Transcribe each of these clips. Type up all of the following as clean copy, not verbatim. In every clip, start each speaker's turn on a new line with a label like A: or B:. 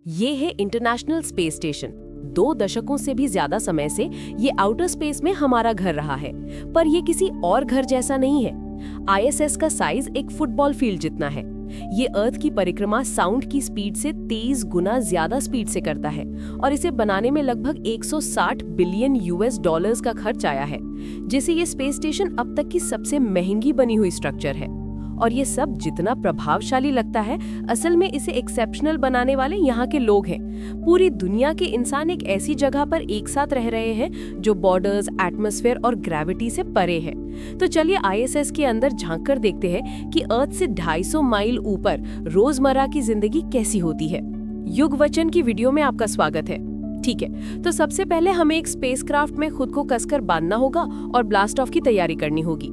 A: ये है international space station. 2 दशकों से भी ज्यादा समय से ये आउटर स्पेस में हमारा घर रहा है, पर ये किसी और घर जैसा नहीं है। आईएसएस का साइज एक फुटबॉल फील्ड जितना है। ये अर्थ की परिक्रमा साउंड की स्पीड से 23 गुना ज्यादा स्पीड से करता है और इसे बनाने में लगभग 160 बिलियन यूएस डॉलर्स का खर्च आया है, जिससे ये स्पेस स्टेशन अब तक की सबसे महंगी बनी हुई स्ट्रक्चर है। और ये सब जितना प्रभावशाली लगता है, असल में इसे एक्सेप्शनल बनाने वाले यहाँ के लोग हैं। पूरी दुनिया के इंसान एक ऐसी जगह पर एक साथ रह रहे हैं जो बॉर्डर्स, एटमॉस्फेयर और ग्रेविटी से परे है। तो चलिए आईएसएस के अंदर झांक कर देखते हैं कि अर्थ से 250 माइल ऊपर रोजमर्रा की जिंदगी कैसी होती है। युग वचन की वीडियो में आपका स्वागत है। ठीक है, तो सबसे पहले हमें एक स्पेसक्राफ्ट में खुद को कसकर बांधना होगा और ब्लास्ट ऑफ की तैयारी करनी होगी।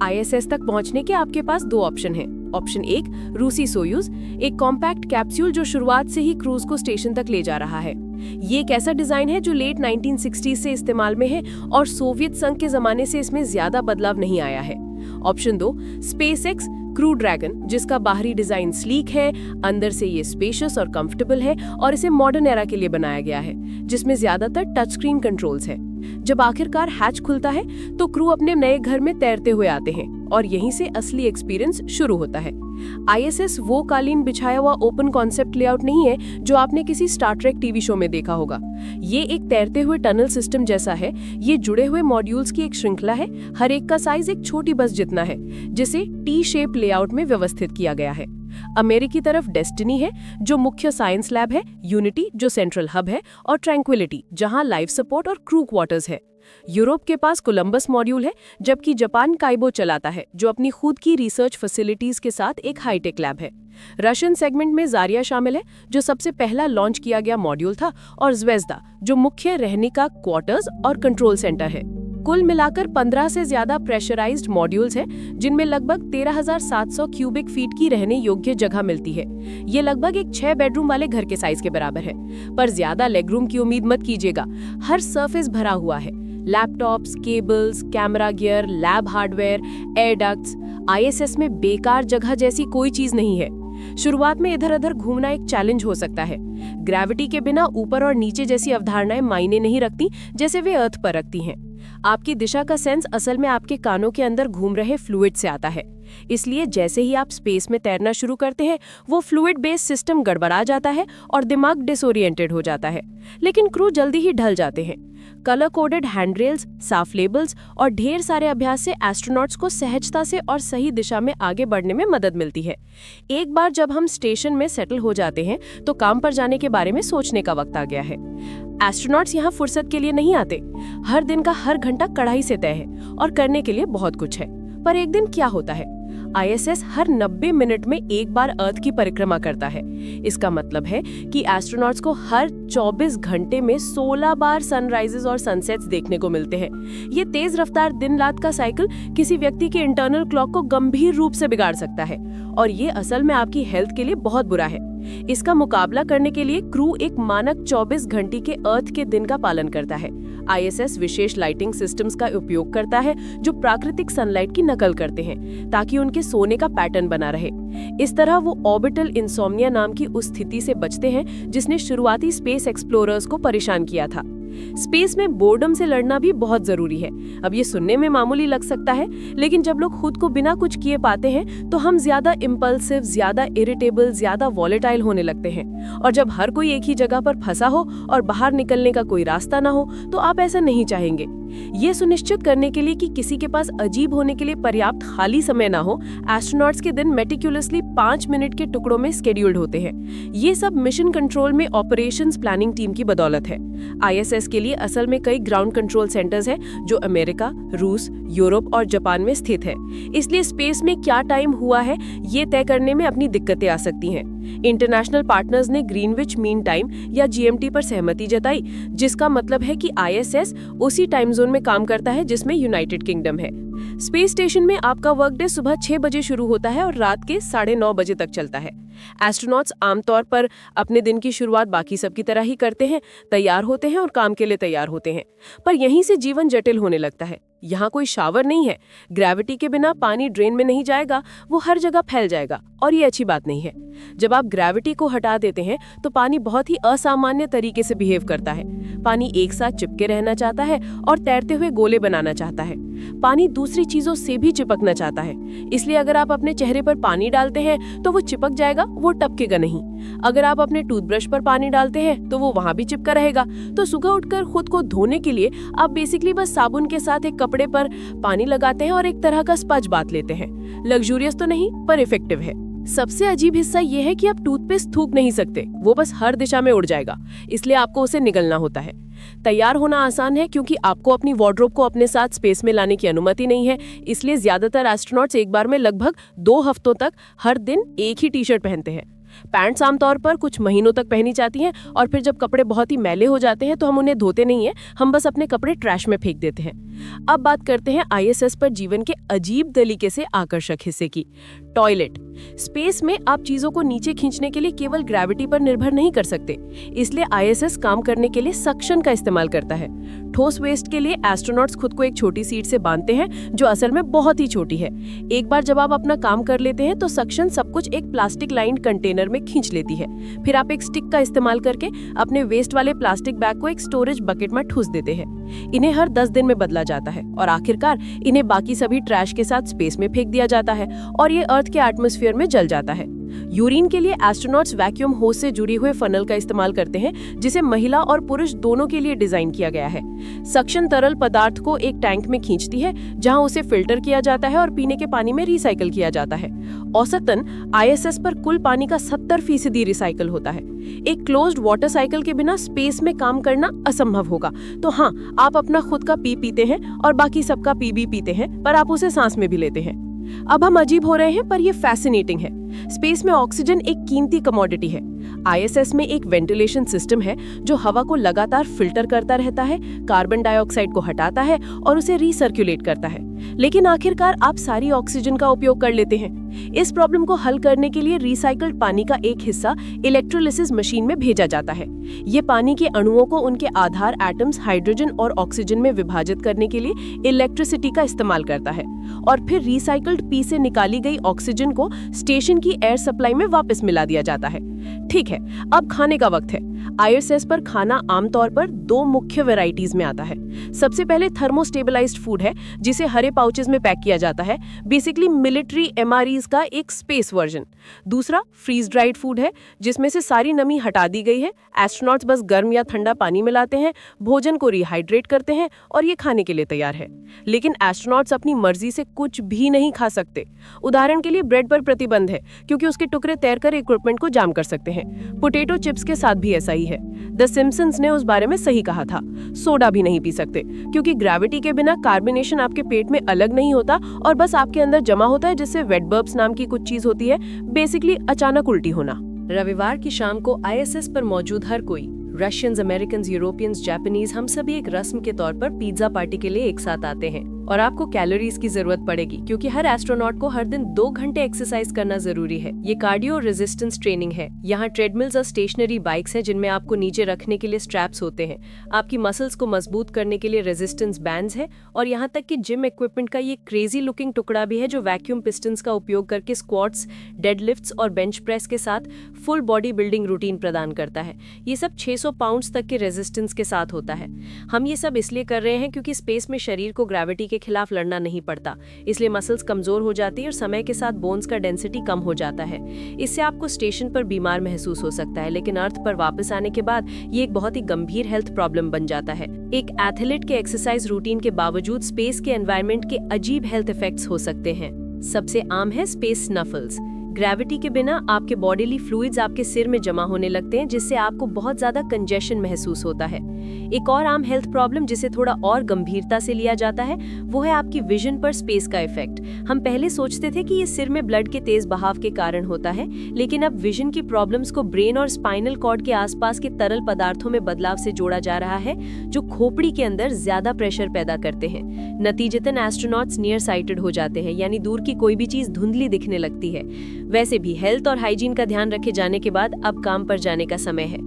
A: आईएसएस तक पहुंचने के आपके पास 2 ऑप्शन हैं। ऑप्शन 1, रूसी सोयूज, एक कॉम्पैक्ट कैप्सूल जो शुरुआत से ही क्रूज को स्टेशन तक ले जा रहा है। ये एक ऐसा डिजाइन है जो लेट 1960s से इस्तेमाल में है और सोवियत संघ के जमाने से इसमें ज्यादा बदलाव नहीं आया है। ऑप्शन 2, स्पेसएक्स क्रू ड्रैगन, जिसका बाहरी डिजाइन स्लीक है, अंदर से ये स्पेशियस और कंफर्टेबल है और इसे मॉडर्न एरा के लिए बनाया गया है, जिसमें ज्यादातर टच स्क्रीन कंट्रोल्स है। जब आखिरकार हैच खुलता है तो क्रू अपने नए घर में तैरते हुए आते हैं और यहीं से असली एक्सपीरियंस शुरू होता है। आईएसएस वो कालीन बिछाया हुआ ओपन कॉन्सेप्ट लेआउट नहीं है जो आपने किसी स्टार ट्रेक टीवी शो में देखा होगा। ये एक तैरते हुए टनल सिस्टम जैसा है। ये जुड़े हुए मॉड्यूल्स की एक श्रृंखला है, हर एक का साइज एक छोटी बस जितना है, जिसे टी शेप लेआउट में व्यवस्थित किया गया है। अमेरिकी तरफ डेस्टिनी है जो मुख्य साइंस लैब है, यूनिटी जो सेंट्रल हब है और ट्रैंक्विलिटी जहां लाइफ सपोर्ट और क्रू क्वार्टर्स है। यूरोप के पास कोलंबस मॉड्यूल है, जबकि जापान काइबो चलाता है जो अपनी खुद की रिसर्च फैसिलिटीज के साथ एक हाईटेक लैब है। रशियन सेगमेंट में जारिया शामिल है जो सबसे पहला लॉन्च किया गया मॉड्यूल था, और ज्वेज़दा जो मुख्य रहने का क्वार्टर्स और कंट्रोल सेंटर है। कुल मिलाकर 15 से ज्यादा प्रेशराइज्ड मॉड्यूल्स हैं, जिनमें लगभग 13,700 क्यूबिक फीट की रहने योग्य जगह मिलती है। ये लगभग एक 6 बेडरूम वाले घर के साइज के बराबर है, पर ज्यादा लेगरूम की उम्मीद मत कीजिएगा। हर सरफेस भरा हुआ है, laptops, cables, camera gear, lab hardware, air ducts. ISS में बेकार जगह जैसी कोई चीज नहीं है। शुरुआत में इधर उधर घूमना एक चैलेंज हो सकता है। ग्रेविटी के बिना ऊपर और नीचे जैसी अवधारणाएं मायने नहीं रखती जैसे वे अर्थ पर रखती हैं। आपकी दिशा का सेंस असल में आपके कानों के अंदर घूम रहे फ्लूइड से आता है। इसलिए जैसे ही आप स्पेस में तैरना शुरू करते हैं, वो फ्लूइड बेस्ड सिस्टम गड़बड़ा जाता है और दिमाग डिसोरिएंटेड हो जाता है। लेकिन क्रू जल्दी ही ढल जाते हैं। कलर कोडेड हैंडरेल्स, साफ लेबल्स और ढेर सारे अभ्यास से एस्ट्रोनॉट्स को सहजता से और सही दिशा में आगे बढ़ने में मदद मिलती है। एक बार जब हम स्टेशन में सेटल हो जाते हैं तो काम पर जाने के बारे में सोचने का वक्त आ गया है। एस्ट्रोनॉट्स यहाँ फुर्सत के लिए नहीं आते। हर दिन का हर घंटा कड़ाई से तय है और करने के लिए बहुत कुछ है। पर एक दिन क्या होता है? आईएसएस हर 90 मिनट में एक बार अर्थ की परिक्रमा करता है। इसका मतलब है कि एस्ट्रोनॉट्स को हर 24 घंटे में 16 बार सनराइजेस और सनसेट्स देखने को मिलते हैं। ये तेज रफ्तार दिन रात का साइकिल किसी व्यक्ति के इंटरनल क्लॉक को गंभीर रूप से बिगाड़ सकता है, और ये असल में आपकी हेल्थ के लिए बहुत बुरा है। इसका मुकाबला करने के लिए क्रू एक मानक 24 घंटे के अर्थ के दिन का पालन करता है। आईएसएस विशेष लाइटिंग सिस्टम्स का उपयोग करता है जो प्राकृतिक सनलाइट की नकल करते हैं, ताकि उनके सोने का पैटर्न बना रहे। इस तरह वो ऑर्बिटल इंसोम्निया नाम की उस स्थिति से बचते हैं जिसने शुरुआती स्पेस एक्सप्लोरर्स को परेशान किया था। स्पेस में बोर्डम से लड़ना भी बहुत जरूरी है। अब ये सुनने में मामूली लग सकता है, लेकिन जब लोग खुद को बिना कुछ किए पाते हैं तो हम ज्यादा इम्पल्सिव, ज्यादा इरिटेबल, ज्यादा वॉलेटाइल होने लगते हैं। और जब हर कोई एक ही जगह पर फंसा हो और बाहर निकलने का कोई रास्ता ना हो, तो आप ऐसा नहीं चाहेंगे। ये सुनिश्चित करने के लिए कि किसी के पास अजीब होने के लिए पर्याप्त खाली समय ना हो, एस्ट्रोनॉट्स के दिन मेटिकुलसली 5 मिनट के टुकड़ों में स्केड्यूल्ड होते हैं। ये सब मिशन कंट्रोल में ऑपरेशंस प्लानिंग टीम की बदौलत है। आईएसएस के लिए असल में कई ग्राउंड कंट्रोल सेंटर्स हैं जो अमेरिका, रूस, यूरोप और जापान में स्थित है। इसलिए स्पेस में क्या टाइम हुआ है ये तय करने में अपनी दिक्कतें आ सकती हैं। इंटरनेशनल पार्टनर्स ने ग्रीनविच मीन टाइम या जीएमटी पर सहमति जताई, जिसका मतलब है कि आईएसएस उसी टाइम जोन में काम करता है जिसमें यूनाइटेड किंगडम है। स्पेस स्टेशन में आपका वर्क डे सुबह 6 बजे शुरू होता है और रात के 9:30 बजे तक चलता है। एस्ट्रोनॉट्स आमतौर पर अपने दिन की शुरुआत बाकी सब की तरह ही करते हैं, तैयार होते हैं और काम के लिए तैयार होते हैं। पर यहीं से जीवन जटिल होने लगता है। यहाँ कोई शावर नहीं है। ग्रेविटी के बिना पानी ड्रेन में नहीं जाएगा, वो हर जगह फैल जाएगा और ये अच्छी बात नहीं है। जब आप ग्रेविटी को हटा देते हैं तो पानी बहुत ही असामान्य तरीके से बिहेव करता है। पानी एक साथ चिपके रहना चाहता है और तैरते हुए गोले बनाना चाहता है। पानी दूसरी चीजों से भी चिपकना चाहता है, इसलिए अगर आप अपने चेहरे पर पानी डालते हैं तो वो चिपक जाएगा, वो टपकेगा नहीं। अगर आप अपने टूथब्रश पर पानी डालते हैं तो वो वहां भी चिपका रहेगा। तो सुबह उठकर खुद को धोने के लिए आप बेसिकली बस साबुन के साथ एक कपड़े पर पानी लगाते हैं और एक तरह का स्पंज बाथ लेते हैं। लग्जूरियस तो नहीं, पर इफेक्टिव है। सबसे अजीब हिस्सा ये है कि आप टूथपेस्ट थूक नहीं सकते, वो बस हर दिशा में उड़ जाएगा, इसलिए आपको उसे निगलना होता है। तैयार होना आसान है क्योंकि आपको अपनी वार्डरोब को अपने साथ स्पेस में लाने की अनुमति नहीं है, इसलिए ज्यादातर एस्ट्रोनॉट्स एक बार में लगभग 2 हफ्तों तक हर दिन एक ही टी शर्ट पहनते हैं। पैंट्स आमतौर पर कुछ महीनों तक पहनी जाती हैं और फिर जब कपड़े बहुत ही मैले हो जाते हैं तो हम उन्हें धोते नहीं हैं, हम बस अपने कपड़े ट्रैश में फेंक देते हैं। अब बात करते हैं आईएसएस पर जीवन के अजीब तरीके से आकर्षक हिस्से की, टॉयलेट। स्पेस में आप चीजों को नीचे खींचने के लिए केवल ग्रेविटी पर निर्भर नहीं कर सकते, इसलिए आईएसएस काम करने के लिए सक्शन का इस्तेमाल करता है। ठोस वेस्ट के लिए एस्ट्रोनॉट्स खुद को एक छोटी सीट से बांधते हैं जो असल में बहुत ही छोटी है। एक बार जब आप अपना काम कर लेते हैं तो सक्शन सब कुछ एक प्लास्टिक लाइन्ड कंटेनर में खींच लेती है। फिर आप एक स्टिक का इस्तेमाल करके अपने वेस्ट वाले प्लास्टिक बैग को एक स्टोरेज बकेट में ठूस देते हैं। इन्हें हर 10 दिन में बदला जाता है और आखिरकार इन्हें बाकी सभी ट्रैश के साथ स्पेस में फेंक दिया जाता है और ये अर्थ के एटमॉस्फेयर में जल जाता है। यूरिन के लिए एस्ट्रोनॉट्स वैक्यूम होस से जुड़ी हुए फनल का इस्तेमाल करते हैं, जिसे महिला और पुरुष दोनों के लिए डिजाइन किया गया है। सक्शन तरल पदार्थ को एक टैंक में खींचती है जहां उसे फिल्टर किया जाता है और पीने के पानी में रिसाइकल किया जाता है। औसतन आईएसएस पर कुल पानी का 70% रिसाइकल होता है। एक क्लोज्ड वाटर साइकिल के बिना स्पेस में काम करना असंभव होगा। तो हाँ, आप अपना खुद का पी पीते हैं और बाकी सबका पी भी पीते हैं, पर आप उसे सांस में भी लेते हैं। अब हम अजीब हो रहे हैं, पर ये फैसिनेटिंग है। स्पेस में ऑक्सीजन एक कीमती कमोडिटी है। आईएसएस में एक वेंटिलेशन सिस्टम है जो हवा को लगातार फिल्टर करता रहता है, कार्बन डाइऑक्साइड को हटाता है और उसे रीसर्कुलेट करता है। लेकिन आखिरकार आप सारी ऑक्सीजन का उपयोग कर लेते हैं। इस प्रॉब्लम को हल करने के लिए रिसाइकल्ड पानी का एक हिस्सा इलेक्ट्रोलिसिस मशीन में भेजा जाता है। ये पानी के अणुओं को उनके आधार एटम्स हाइड्रोजन और ऑक्सीजन में विभाजित करने के लिए इलेक्ट्रिसिटी का इस्तेमाल करता है और फिर रिसाइकल्ड पी से निकाली गई ऑक्सीजन को स्टेशन की एयर सप्लाई में वापस मिला दिया जाता है। ठीक है, अब खाने का वक्त है। आईएसएस पर खाना आमतौर पर 2 मुख्य वैरायटीज में आता है। सबसे पहले थर्मोस्टेबलाइज्ड फूड है, जिसे हरे पाउचेस में पैक किया जाता है, बेसिकली मिलिट्री एमआरईज का एक स्पेस वर्जन। दूसरा फ्रीज ड्राइड फूड है, जिसमें से सारी नमी हटा दी गई है। एस्ट्रोनॉट्स बस गर्म या ठंडा पानी मिलाते हैं, भोजन को रिहाइड्रेट करते हैं और ये खाने के लिए तैयार है। लेकिन एस्ट्रोनॉट्स अपनी मर्जी से कुछ भी नहीं खा सकते। उदाहरण के लिए ब्रेड पर प्रतिबंध है, क्योंकि उसके टुकड़े तैरकर इक्विपमेंट को जाम कर सकते हैं। पोटैटो चिप्स के साथ भी ऐसा ही है। द सिम्पसन्स ने उस बारे में सही कहा था। सोडा भी नहीं पी सकते, क्योंकि ग्रेविटी के बिना कार्बोनेशन आपके पेट में अलग नहीं होता और बस आपके अंदर जमा होता है, जिससे वेट बर्ब्स नाम की कुछ चीज होती है, बेसिकली अचानक उल्टी होना। रविवार की शाम को आईएसएस पर मौजूद हर कोई, रशियंस, अमेरिकन्स, यूरोपियंस, जापानीज, हम सभी एक रस्म के तौर पर पिज्जा पार्टी के लिए एक साथ आते हैं। और आपको कैलोरीज की जरूरत पड़ेगी, क्योंकि हर एस्ट्रोनॉट को हर दिन 2 घंटे एक्सरसाइज करना जरूरी है। ये कार्डियो रेजिस्टेंस ट्रेनिंग है। यहाँ ट्रेडमिल्स और स्टेशनरी बाइक्स हैं, जिनमें आपको नीचे रखने के लिए स्ट्रैप्स होते हैं। आपकी मसल्स को मजबूत करने के लिए रेजिस्टेंस बैंड्स है और यहाँ तक कि जिम इक्विपमेंट का ये क्रेजी लुकिंग टुकड़ा भी है, जो वैक्यूम पिस्टन्स का उपयोग करके स्क्वाट्स, डेडलिफ्ट्स और बेंच प्रेस के साथ फुल बॉडी बिल्डिंग रूटीन प्रदान करता है। ये सब 600 पाउंड्स तक के रेजिस्टेंस के साथ होता है। हम ये सब इसलिए कर रहे हैं क्योंकि स्पेस में शरीर को ग्रेविटी के खिलाफ लड़ना नहीं पड़ता, इसलिए मसल्स कमजोर हो जाती है और समय के साथ बोन्स का डेंसिटी कम हो जाता है। इससे आपको स्टेशन पर बीमार महसूस हो सकता है, लेकिन अर्थ पर वापस आने के बाद ये एक बहुत ही गंभीर हेल्थ प्रॉब्लम बन जाता है। एक एथलीट के एक्सरसाइज रूटीन के बावजूद स्पेस के एनवायरनमेंट के अजीब हेल्थ इफेक्ट्स हो सकते हैं। सबसे आम है स्पेस स्नफल्स। ग्रेविटी के बिना आपके बॉडीली फ्लूइड्स आपके सिर में जमा होने लगते हैं, जिससे आपको बहुत ज्यादा कंजेशन महसूस होता है। एक और आम हेल्थ प्रॉब्लम जिसे थोड़ा और गंभीरता से लिया जाता है, वो है आपकी विजन पर स्पेस का इफेक्ट। हम पहले सोचते थे कि ये सिर में ब्लड के तेज बहाव के कारण होता है, लेकिन अब विजन की प्रॉब्लम्स को ब्रेन और स्पाइनल कॉर्ड के आसपास के तरल पदार्थों में बदलाव से जोड़ा जा रहा है, जो खोपड़ी के अंदर ज्यादा प्रेशर पैदा करते हैं। नतीजतन एस्ट्रोनॉट्स नियर साइटेड हो जाते हैं, यानी दूर की कोई भी चीज धुंधली दिखने लगती है। वैसे भी हेल्थ और हाइजीन का ध्यान रखे जाने के बाद अब काम पर जाने का समय है।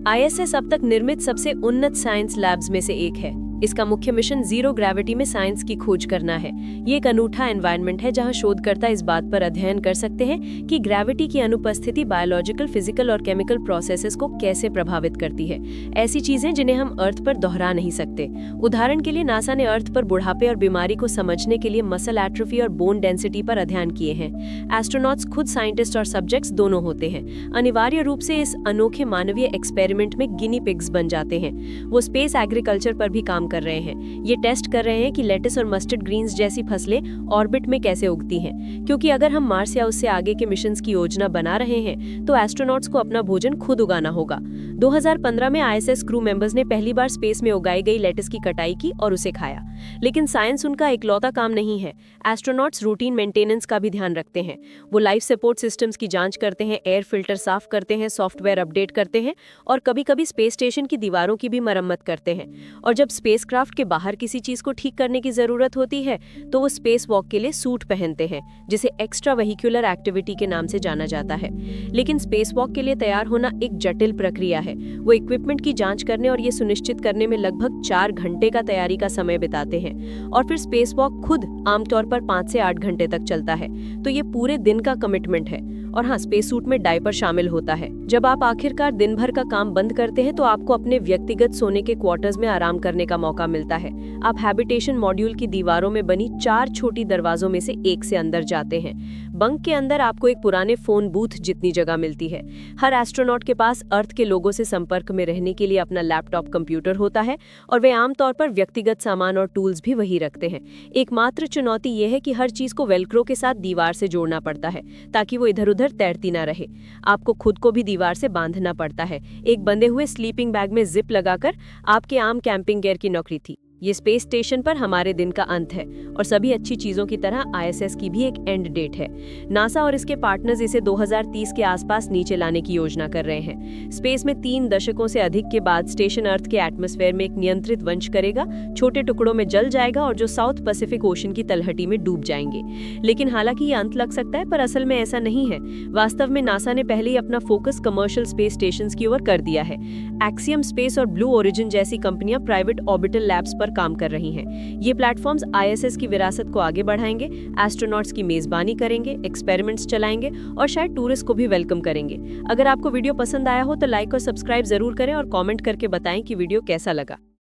A: आईएसएस अब तक निर्मित सबसे उन्नत साइंस लैब्स में से एक है। इसका मुख्य मिशन जीरो ग्रेविटी में साइंस की खोज करना है। ये एक अनूठा एनवायरनमेंट है जहां शोधकर्ता इस बात पर अध्ययन कर सकते हैं कि ग्रेविटी की अनुपस्थिति बायोलॉजिकल, फिजिकल और केमिकल प्रोसेसेस को कैसे प्रभावित करती है। ऐसी चीजें जिन्हें हम अर्थ पर दोहरा नहीं सकते। उदाहरण के लिए नासा ने अर्थ पर बुढ़ापे और बीमारी को समझने के लिए मसल एट्रोफी और बोन डेंसिटी पर अध्ययन किए हैं। एस्ट्रोनॉट्स खुद साइंटिस्ट और सब्जेक्ट्स दोनों होते हैं। अनिवार्य रूप से इस अनोखे मानवीय एक्सपेरिमेंट में गिनी पिग्स बन जाते हैं। वो स्पेस एग्रीकल्चर पर भी काम कर रहे हैं। ये टेस्ट कर रहे हैं कि लेटिस और मस्टर्ड ग्रीन्स जैसी फसलें ऑर्बिट में कैसे उगती हैं, क्योंकि अगर हम मार्स या उससे आगे के मिशंस की योजना बना रहे हैं तो एस्ट्रोनॉट्स को अपना भोजन खुद उगाना होगा। 2015 में आईएसएस क्रू मेंबर्स ने पहली बार स्पेस में उगाई गई लेटिस की कटाई की और उसे खाया। लेकिन साइंस उनका इकलौता काम नहीं है। एस्ट्रोनॉट्स रूटीन मेंटेनेंस का भी ध्यान रखते हैं। वो लाइफ सपोर्ट सिस्टम्स की जांच करते हैं, एयर फिल्टर साफ करते हैं, सॉफ्टवेयर अपडेट करते हैं और कभी-कभी स्पेस स्टेशन की दीवारों की भी मरम्मत करते हैं। और जब स्पेसक्राफ्ट के बाहर किसी चीज को ठीक करने की जरूरत होती है तो वो स्पेस वॉक के लिए सूट पहनते हैं, जिसे एक्स्ट्रा वेहिकुलर एक्टिविटी के नाम से जाना जाता है। लेकिन स्पेस वॉक के लिए तैयार होना एक जटिल प्रक्रिया है। वो इक्विपमेंट की जांच करने और ये सुनिश्चित करने में लगभग 4 घंटे का तैयारी का समय बिताते हैं और फिर स्पेस वॉक खुद आमतौर पर 5 से 8 घंटे तक चलता है। तो ये पूरे दिन का कमिटमेंट है। और हाँ, स्पेस सूट में डायपर शामिल होता है। जब आप आखिरकार दिन भर का काम बंद करते हैं तो आपको अपने व्यक्तिगत सोने के क्वार्टर्स में आराम करने का मौका मिलता है। आप हैबिटेशन मॉड्यूल की दीवारों में बनी 4 छोटी दरवाजों में से एक से अंदर जाते हैं। बंक के अंदर आपको एक पुराने फोन बूथ जितनी जगह मिलती है। हर एस्ट्रोनॉट के पास अर्थ के लोगों से संपर्क में रहने के लिए अपना लैपटॉप कंप्यूटर होता है और वे आमतौर पर व्यक्तिगत सामान और टूल्स भी वही रखते हैं। एकमात्र चुनौती यह है कि हर चीज को वेलक्रो के साथ दीवार से जोड़ना पड़ता है ताकि वो इधर उधर तैरती ना रहे। आपको खुद को भी दीवार से बांधना पड़ता है। एक बंधे हुए स्लीपिंग बैग में जिप लगाकर आपके आम कैंपिंग गियर की नौकरी थी। ये स्पेस स्टेशन पर हमारे दिन का अंत है और सभी अच्छी चीजों की तरह आईएसएस की भी एक एंड डेट है। नासा और इसके पार्टनर्स इसे 2030 के आसपास नीचे लाने की योजना कर रहे हैं। स्पेस में 3 दशकों से अधिक के बाद स्टेशन अर्थ के एटमॉस्फेयर में एक नियंत्रित वंश करेगा, छोटे टुकड़ों में जल जाएगा और जो साउथ पैसिफिक ओशन की तलहटी में डूब जाएंगे। लेकिन हालांकि ये अंत लग सकता है, पर असल में ऐसा नहीं है। वास्तव में नासा ने पहले ही अपना फोकस कमर्शियल स्पेस स्टेशन की ओर कर दिया है। एक्सियम स्पेस और ब्लू ओरिजिन जैसी कंपनियां प्राइवेट ऑर्बिटल लैब्स पर काम कर रही हैं। ये प्लेटफॉर्म्स आईएसएस की विरासत को आगे बढ़ाएंगे, एस्ट्रोनॉट्स की मेजबानी करेंगे, एक्सपेरिमेंट्स चलाएंगे और शायद टूरिस्ट को भी वेलकम करेंगे। अगर आपको वीडियो पसंद आया हो तो लाइक और सब्सक्राइब जरूर करें और कमेंट करके बताएं कि वीडियो कैसा लगा।